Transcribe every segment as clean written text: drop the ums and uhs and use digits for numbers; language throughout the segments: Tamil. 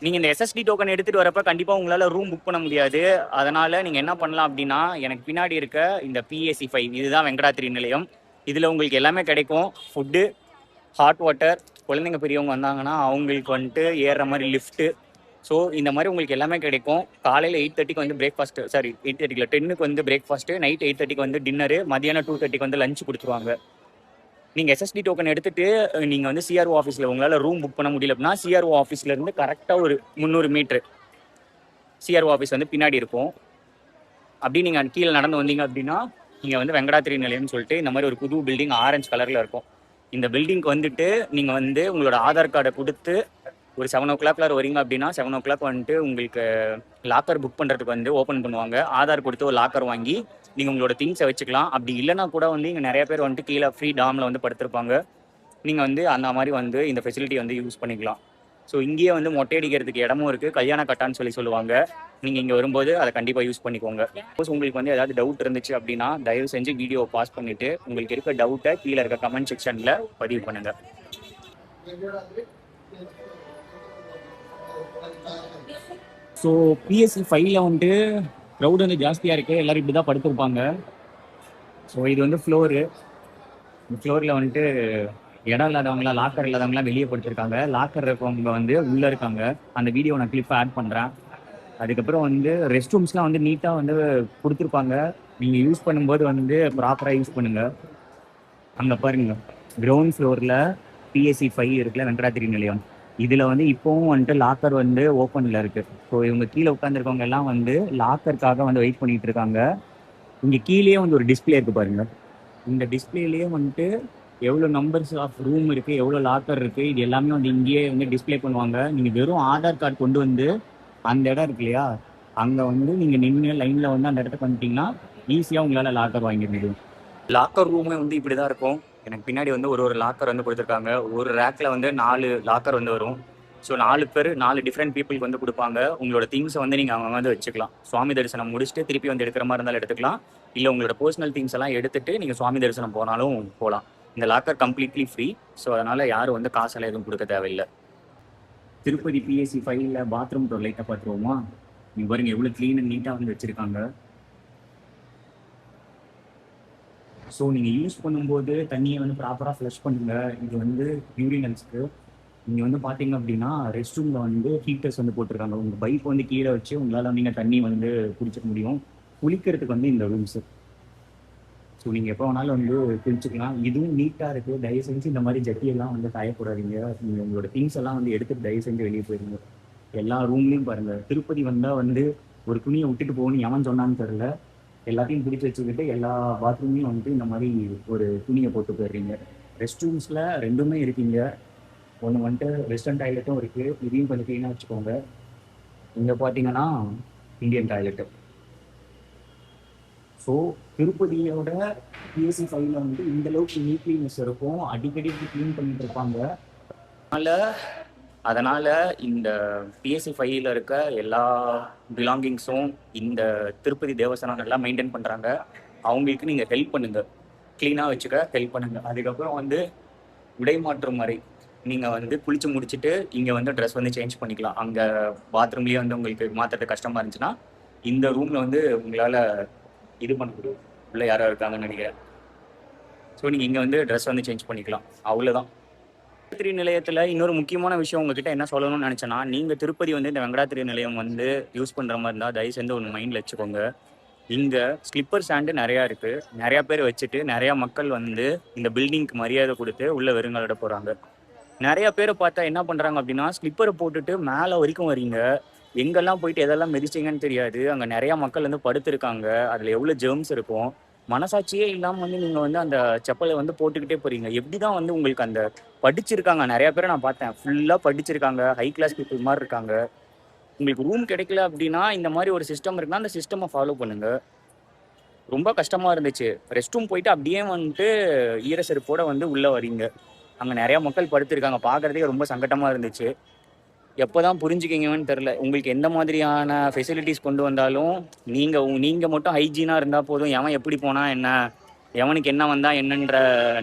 நீங்கள் இந்த எஸ்எஸ்டி டோக்கன் எடுத்துகிட்டு வரப்போ கண்டிப்பாக உங்களால் ரூம் புக் பண்ண முடியாது. அதனால் நீங்கள் என்ன பண்ணலாம் அப்படின்னா, எனக்கு பின்னாடி இருக்க இந்த PAC5 இதுதான் வெங்கடாத்திரி நிலையம். இதில் உங்களுக்கு எல்லாமே கிடைக்கும். ஃபுட்டு, ஹாட் வாட்டர், குழந்தைங்க பெரியவங்க வந்தாங்கன்னா அவங்களுக்கு வந்துட்டு ஏறுற மாதிரி லிஃப்ட்டு. ஸோ இந்த மாதிரி உங்களுக்கு எல்லாமே கிடைக்கும். காலையில் 8:30க்கு வந்து பிரேக்ஃபாஸ்ட்டு, சாரி 8:30 10க்கு வந்து பிரேக்ஃபாஸ்ட்டு, நைட் 8:30க்கு வந்து டின்னரு, மதியானம் 2:30க்கு வந்து லஞ்ச் கொடுத்துருவாங்க. நீங்கள் எஸ்எஸ்டி டோக்கன் எடுத்துகிட்டு நீங்கள் வந்து சிஆர்ஓ ஆஃபீஸில் உங்களால் ரூம் புக் பண்ண முடியல அப்படின்னா, சிஆர்ஓ ஆஃபீஸ்லேருந்து கரெக்டாக ஒரு 300 மீட்ரு சிஆர்ஓ ஆஃபீஸ் வந்து பின்னாடி இருக்கும். அப்படி நீங்கள் கீழே நடந்து வந்தீங்க அப்படின்னா, நீங்கள் வந்து வெங்கடாத்திரி நிலையம்னு சொல்லிட்டு இந்த மாதிரி ஒரு புது பில்டிங் ஆரஞ்சு கலரில் இருக்கும். இந்த பில்டிங்க்கு வந்துட்டு நீங்கள் வந்து உங்களோட ஆதார் கார்டை கொடுத்து ஒரு 7 o'clock வரீங்க அப்படின்னா 7 o'clock வந்துட்டு உங்களுக்கு லாக்கர் புக் பண்ணுறதுக்கு வந்து ஓப்பன் பண்ணுவாங்க. ஆதார் கொடுத்து ஒரு லாக்கர் வாங்கி நீங்கள் உங்களோட திங்ஸை வச்சுக்கலாம். அப்படி இல்லைனா கூட வந்து இங்கே நிறைய பேர் வந்துட்டு கீழே ஃப்ரீ டாமில் வந்து படுத்திருப்பாங்க. நீங்கள் வந்து அந்த மாதிரி வந்து இந்த ஃபெசிலிட்டி வந்து யூஸ் பண்ணிக்கலாம். ஸோ இங்கேயே வந்து மொட்டை அடிக்கிறதுக்கு இடமும் இருக்குது. கல்யாண கட்டான்னு சொல்லுவாங்க. நீங்கள் இங்கே வரும்போது அதை கண்டிப்பாக யூஸ் பண்ணிக்கோங்க. சப்போஸ் உங்களுக்கு வந்து ஏதாவது டவுட் இருந்துச்சு அப்படின்னா தயவு செஞ்சு வீடியோவை பாஸ் பண்ணிவிட்டு உங்களுக்கு இருக்க டவுட்டை கீழே இருக்க கமெண்ட் செக்ஷனில் பதிவு பண்ணுங்கள். ஸோ PAC5ல வந்துட்டு க்ரௌட் வந்து ஜாஸ்தியாக இருக்குது. எல்லோரும் இப்படி தான் படுத்திருப்பாங்க. ஸோ இது வந்து ஃப்ளோரு. இந்த ஃப்ளோரில் வந்துட்டு இடம் இல்லாதவங்களாம், லாக்கர் இல்லாதவங்களாம் வெளியே படுத்திருக்காங்க. லாக்கர் இருக்கவங்க வந்து உள்ளே இருக்காங்க. அந்த வீடியோ நான் கிளிப்பை ஆட் பண்ணுறேன். அதுக்கப்புறம் வந்து ரெஸ்ட் ரூம்ஸ்லாம் வந்து நீட்டாக வந்து கொடுத்துருப்பாங்க. நீங்கள் யூஸ் பண்ணும்போது வந்து ப்ராப்பராக யூஸ் பண்ணுங்கள். அங்கே பாருங்க, கிரவுண்ட் ஃப்ளோரில் PAC5 இருக்குல்ல, வெங்கடாத்திரி நிலையம். இதில் வந்து இப்போவும் வந்துட்டு லாக்கர் வந்து ஓப்பனில் இருக்குது. ஸோ இவங்க கீழே உட்காந்துருக்கவங்க எல்லாம் வந்து லாக்கருக்காக வந்து வெயிட் பண்ணிகிட்டு இருக்காங்க. இங்கே கீழேயே வந்து ஒரு டிஸ்பிளே இருக்குது பாருங்கள். இந்த டிஸ்பிளேலேயே வந்துட்டு எவ்வளோ நம்பர்ஸ் ஆஃப் ரூம் இருக்குது, எவ்வளோ லாக்கர் இருக்குது, இது எல்லாமே வந்து இங்கேயே வந்து டிஸ்பிளே பண்ணுவாங்க. நீங்கள் வெறும் ஆதார் கார்டு கொண்டு வந்து அந்த இடம் இருக்கு இல்லையா, அங்கே வந்து நீங்கள் நின்று லைனில் வந்து அந்த இடத்துக்கு வந்துட்டிங்கன்னா ஈஸியாக உங்களால் லாக்கர் வாங்கி முடியும். லாக்கர் ரூமே வந்து இப்படி தான் இருக்கும். எனக்கு பின்னாடி வந்து ஒரு லாக்கர் வந்து கொடுத்துருக்காங்க. ஒரு ரேக்கில் வந்து 4 லாக்கர் வந்து வரும். ஸோ 4 பேர் 4 டிஃப்ரெண்ட் பீப்புளுக்கு வந்து கொடுப்பாங்க. உங்களோட திங்ஸை வந்து நீங்கள் அவங்க வந்து வச்சுக்கலாம். சுவாமி தரிசனம் முடிச்சுட்டு திருப்பி வந்து எடுக்கிற மாதிரி இருந்தாலும் எடுத்துக்கலாம். இல்லை உங்களோட பர்சனல் திங்ஸ் எல்லாம் எடுத்துகிட்டு நீங்கள் சுவாமி தரிசனம் போனாலும் போகலாம். இந்த லாக்கர் கம்ப்ளீட்லி ஃப்ரீ. ஸோ அதனால் யாரும் வந்து காசெல்லாம் எதுவும் கொடுக்க தேவையில்லை. திருப்பதி PAC5ல பாத்ரூம் டோர் லைட்டாக பார்த்துருவோமா? நீங்கள் பாருங்க எவ்வளோ க்ளீன் அண்ட் நீட்டாக வந்து வச்சுருக்காங்க. ஸோ நீங்கள் யூஸ் பண்ணும்போது தண்ணியை வந்து ப்ராப்பராக ஃப்ளஷ் பண்ணுங்கள். இது வந்து யூரினல்ஸ்க்கு. நீங்கள் வந்து பார்த்தீங்க அப்படின்னா ரெஸ்ட் ரூமில் வந்து ஹீட்டர்ஸ் வந்து போட்டிருக்காங்க. உங்கள் பைப் வந்து கீழே வச்சு உங்களால் நீங்கள் தண்ணி வந்து குடிச்சிக்க முடியும். குளிக்கிறதுக்கு வந்து இந்த ரூம்ஸு. ஸோ நீங்கள் எப்போ வேணாலும் வந்து குளிச்சுக்கலாம். இதுவும் நீட்டாக இருக்குது. தயவு செஞ்சு இந்த மாதிரி ஜட்டியெல்லாம் வந்து காயக்கூடாதீங்க. நீங்கள் உங்களோட திங்ஸ் எல்லாம் வந்து எடுத்துகிட்டு தயவு செஞ்சு வெளியே போயிருங்க. எல்லா ரூம்லேயும் பாருங்கள். திருப்பதி வந்தால் வந்து ஒரு துணியை விட்டுட்டு போகணும்னு எவன் சொன்னான்னு தெரில. எல்லாத்தையும் பிடிச்சி வச்சுக்கிட்டு எல்லா பாத்ரூம்லையும் வந்துட்டு இந்த மாதிரி ஒரு துணியை போட்டு போயிடுறீங்க. ரெஸ்ட் ரூம்ஸில் ரெண்டுமே இருக்கீங்க. ஒன்று வந்துட்டு வெஸ்டர்ன் டாய்லெட்டும் இருக்குது. இதையும் கொஞ்சம் க்ளீனாக வச்சுக்கோங்க. இங்கே பார்த்தீங்கன்னா இந்தியன் டாய்லெட்டு. ஸோ திருப்பதியோட PAC5ல வந்து இந்தளவுக்கு நீட்லினஸ் இருக்கும். அடிக்கடி க்ளீன் பண்ணிட்டு இருப்பாங்க. அதனால் இந்த PAC5ல இருக்க எல்லா பிலாங்கிங்ஸும் இந்த திருப்பதி தேவஸ்தானம் நல்லா மெயின்டைன் பண்ணுறாங்க. அவங்களுக்கு நீங்கள் ஹெல்ப் பண்ணுங்கள், க்ளீனாக வச்சுக்க ஹெல்ப் பண்ணுங்கள். அதுக்கப்புறம் வந்து உடை மாற்றும் முறை, நீங்கள் வந்து குளிச்சு முடிச்சுட்டு இங்கே வந்து ட்ரெஸ் வந்து சேஞ்ச் பண்ணிக்கலாம். அங்கே பாத்ரூம்லேயே வந்து உங்களுக்கு மாற்றுறது கஷ்டமாக இருந்துச்சுன்னா இந்த ரூமில் வந்து உங்களால் இது பண்ண முடியும். உள்ளே யாரோ இருக்காங்கன்னு நினைக்கிறேன். ஸோ நீங்கள் இங்கே வந்து ட்ரெஸ் வந்து சேஞ்ச் பண்ணிக்கலாம். அவ்வளோதான். வெங்கடாத்திரி நிலையத்தில் இன்னொரு முக்கியமான விஷயம் உங்ககிட்ட என்ன சொல்லணும்னு நினச்சேன்னா, நீங்கள் திருப்பதி வந்து இந்த வெங்கடாத்திரி நிலையம் வந்து யூஸ் பண்ணுற மாதிரி இருந்தால் தயவு செஞ்சு ஒன்று மைண்டில் வச்சுக்கோங்க. இங்கே ஸ்லிப்பர் ஸ்டாண்டு நிறையா இருக்குது. நிறையா பேர் வச்சுட்டு நிறையா மக்கள் வந்து இந்த பில்டிங்க்கு மரியாதை கொடுத்து உள்ளே வெறுங்காலோட போகிறாங்க. நிறையா பேரை பார்த்தா என்ன பண்ணுறாங்க அப்படின்னா, ஸ்லிப்பரை போட்டுட்டு மேலே வரைக்கும் வரீங்க. எங்கெல்லாம் போயிட்டு எதெல்லாம் மிதிச்சிங்கன்னு தெரியாது. அங்கே நிறையா மக்கள் வந்து படுத்திருக்காங்க. அதில் எவ்வளோ ஜெர்ம்ஸ் இருக்கும். மனசாட்சியே இல்லாமல் வந்து நீங்கள் வந்து அந்த செப்பலை வந்து போட்டுக்கிட்டே போகிறீங்க. எப்படி தான் வந்து உங்களுக்கு அந்த படிச்சிருக்காங்க நிறையா பேரை நான் பார்த்தேன். ஃபுல்லாக படிச்சிருக்காங்க. ஹை கிளாஸ் பீப்புள் மாதிரி இருக்காங்க. உங்களுக்கு ரூம் கிடைக்கல அப்படின்னா இந்த மாதிரி ஒரு சிஸ்டம் இருக்குன்னா அந்த சிஸ்டமை ஃபாலோ பண்ணுங்கள். ரொம்ப கஷ்டமாக இருந்துச்சு. ரெஸ்ட் ரூம் போயிட்டு அப்படியே வந்துட்டு ஈரசெருப்போட வந்து உள்ளே வரீங்க. அங்கே நிறையா மக்கள் படுத்திருக்காங்க. பார்க்குறதுக்கே ரொம்ப சங்கட்டமாக இருந்துச்சு. எப்போ தான் புரிஞ்சுக்கிங்கன்னு தெரில. உங்களுக்கு எந்த மாதிரியான ஃபெசிலிட்டிஸ் கொண்டு வந்தாலும் நீங்கள் மட்டும் ஹைஜீனாக இருந்தால் போதும். எவன் எப்படி போனால் என்ன, எவனுக்கு என்ன வந்தால் என்னன்ற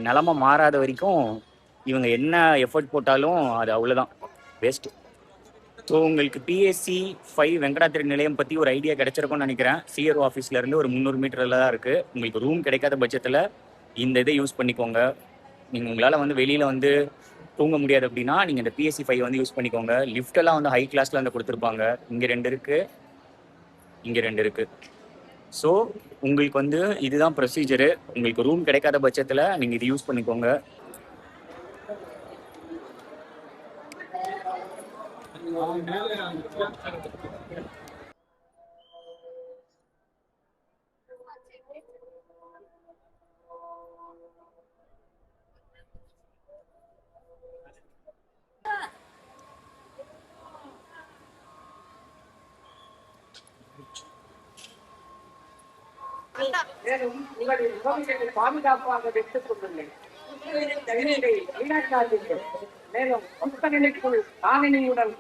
நிலமை மாறாத வரைக்கும் இவங்க என்ன எஃபர்ட் போட்டாலும் அது அவ்வளோதான், வேஸ்ட்டு. ஸோ உங்களுக்கு பிஎஸ்சி 5 வெங்கடாத்திரி நிலையம் பற்றி ஒரு ஐடியா கிடைச்சிருக்கும்னு நினைக்கிறேன். சிஆர்ஓ ஆஃபீஸ்லேருந்து ஒரு 300 மீட்டரில் தான் இருக்குது. உங்களுக்கு ரூம் கிடைக்காத பட்சத்தில் இந்த இதை யூஸ் பண்ணிக்கோங்க. நீங்கள் உங்களால் வந்து வெளியில் வந்து தூங்க முடியாது அப்படின்னா நீங்கள் இந்த பிஎஸ்சி 5 வந்து யூஸ் பண்ணிக்கோங்க. லிஃப்டெல்லாம் வந்து ஹை கிளாஸில் வந்து கொடுத்துருப்பாங்க. இங்கே 2 இருக்குது, இங்கே 2 இருக்குது. ஸோ உங்களுக்கு வந்து இதுதான் ப்ரொசீஜரு. உங்களுக்கு ரூம் கிடைக்காத பட்சத்தில் நீங்கள் இது யூஸ் பண்ணிக்கோங்க. மேலும் உங்களின் உறவுகளை பாதுகாப்பாக வைத்துக் கொள்ளுங்கள். மேலும் கொத்தனிலைக்குள் காலனியுடன்